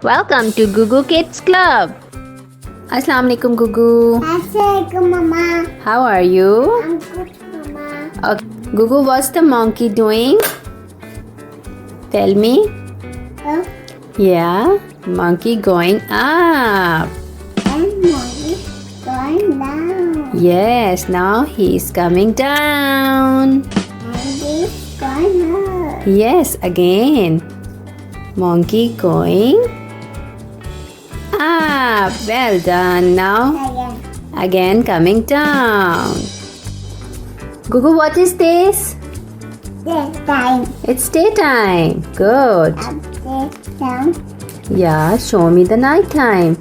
Welcome to Gugu Kids Club. Assalamu alaikum Gugu. Assalamualaikum, Mama. How are you? I'm good, Mama. Okay. Gugu, what's the monkey doing? Tell me. Oh, Yeah, monkey going up. and mommy going down. Yes, now he's coming down. And this going up. Yes, again. Monkey going up. Well done. Now Again. again coming down. Gugu, what is this? This time. It's daytime. Good. Up, this down. Yeah, show me the night time.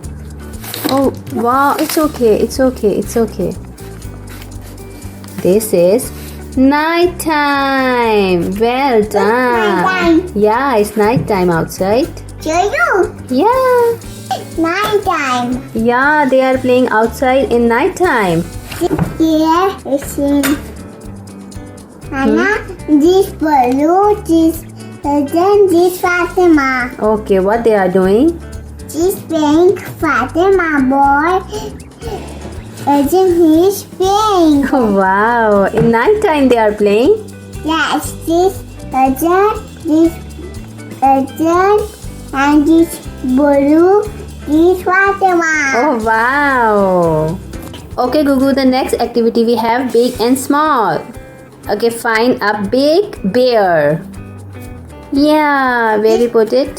Oh, wow. It's okay. It's okay. It's okay. This is night time. Well done. nighttime. Yeah, it's night time outside. Show you. Yeah. Night time. Yeah, they are playing outside in night time. Here is in. Anna, this balloon, this, then this Fatima. Okay, what they are doing? She's playing Fatima boy. Then he's playing. Oh, wow. In night time they are playing? Yes, this, this, and this blue, this Fatima. Oh, wow. Okay, Gugu, the next activity we have big and small. Okay, find a big bear. Yeah, where we put it?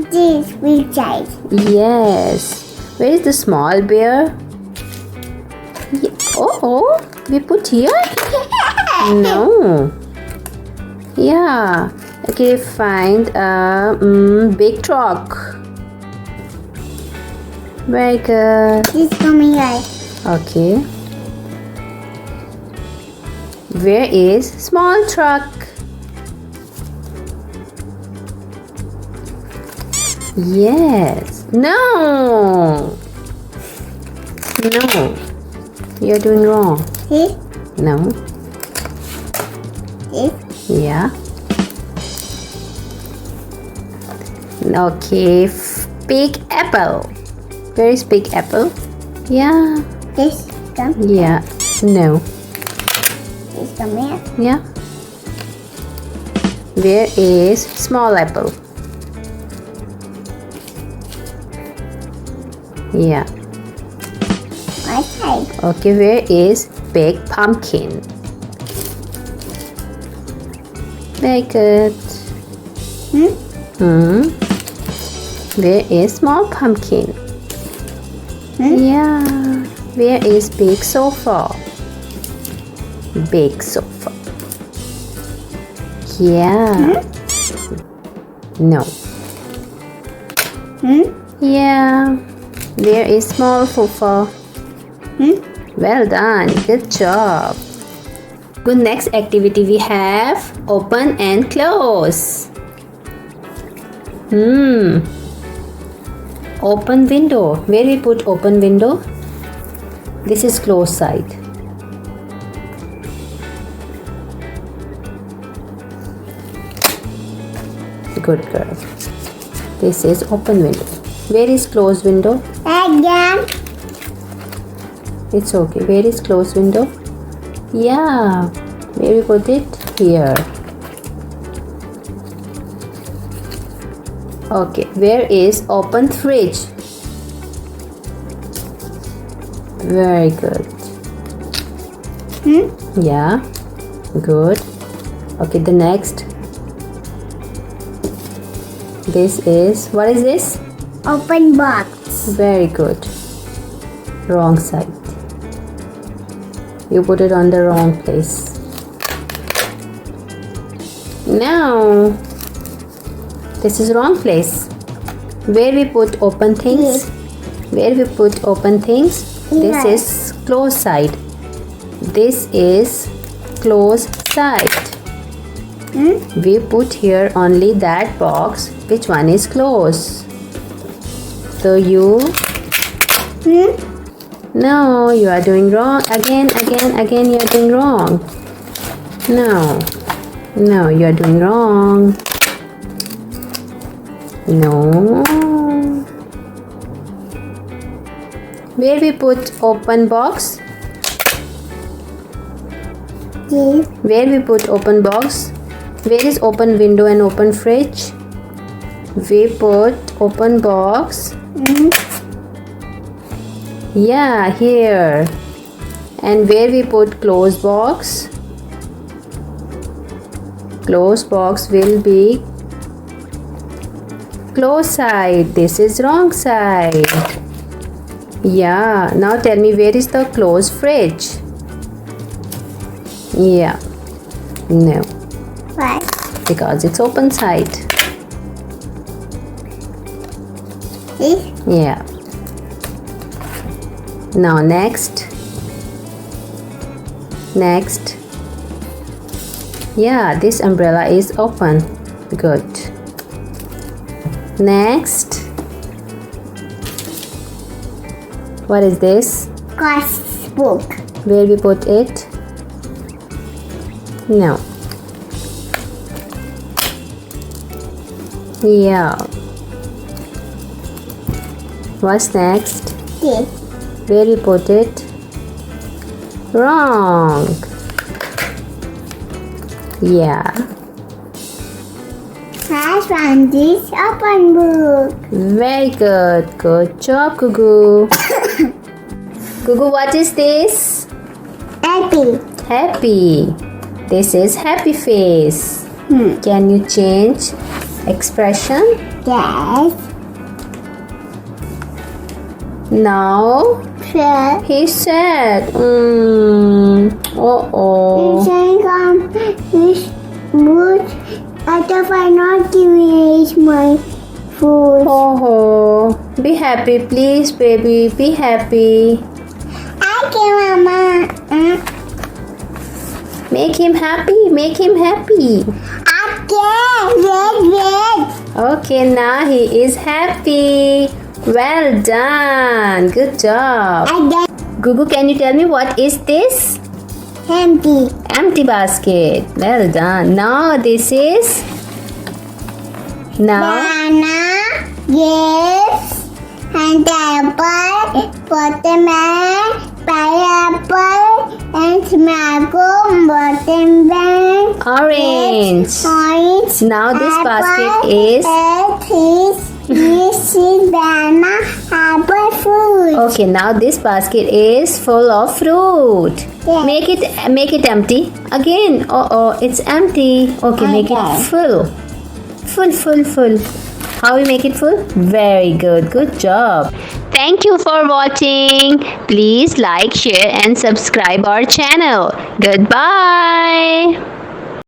This big size. Yes. Where is the small bear? Oh, we put here? No. Yeah. Okay, find a big truck. Very good. This coming right. Okay. Where is small truck? Yes. No. No. You're doing wrong. This, No. this, Yeah. Okay. Big apple. Where is big apple? Yeah. this come, Yeah. No. this come here. Yeah. Where is small apple? Yeah. My side. Okay, where is big pumpkin? Very good. Where is small pumpkin? Yeah. Where is big sofa? Big sofa. Yeah. No. Yeah. Where is small sofa? Well done. Good job. Good. Next activity we have open and close. Open window. Where we put open window? This is close side. Good girl. This is open window. Where is closed window? Again. It's okay. Where is closed window? Yeah. Where we put it? Here. Okay. Where is open fridge? Very good. Yeah. Good. Okay. The next. This is, what is this? Open box. Very good. Wrong side. You put it on the wrong place. Now, this is wrong place. Where we put open things? Where we put open things? This Here. is close side. This is close side. We put here only that box which one is closed. So you no, you are doing wrong. Again, you are doing wrong. No, you are doing wrong. No. Where we put open box? This. Where we put open box? Where is open window and open fridge? We put open box. Yeah, here. And where we put close box? Close box will be close side. This is wrong side. Yeah, now tell me, where is the closed fridge? Yeah, no, Why? because it's open side. This. Yeah. Now next. Next. Yeah, this umbrella is open. Good. Next. What is this? Class book. Where we put it? No. Yeah. What's next? This. Where we put it? Wrong. Yeah. I found this open book. Very good. Good job, Gugu. Gugu, what is this? Happy. Happy. This is happy face. Can you change expression? Yes. Now Sure. he said, oh. This book. I thought I'm not giving it my food. Oh, be happy, please, baby. Be happy. Okay, Mama. Make him happy. Make him happy. Okay, red. Okay, now he is happy. Well done. Good job. I Gugu, can you tell me what is this? get empty. Empty basket. Well done. Now this is. Now. Banana, grapes, and apple, watermelon, pineapple, and tomato, watermelon, Orange. orange. Now this basket is. This is banana, apple, fruit. Okay, now this basket is full of fruit. Yeah. Make it empty again. Oh, it's empty. Okay, make Okay. it full. Full. How we make it full? Very good. Good job. Thank you for watching. Please like, share and subscribe our channel. Goodbye.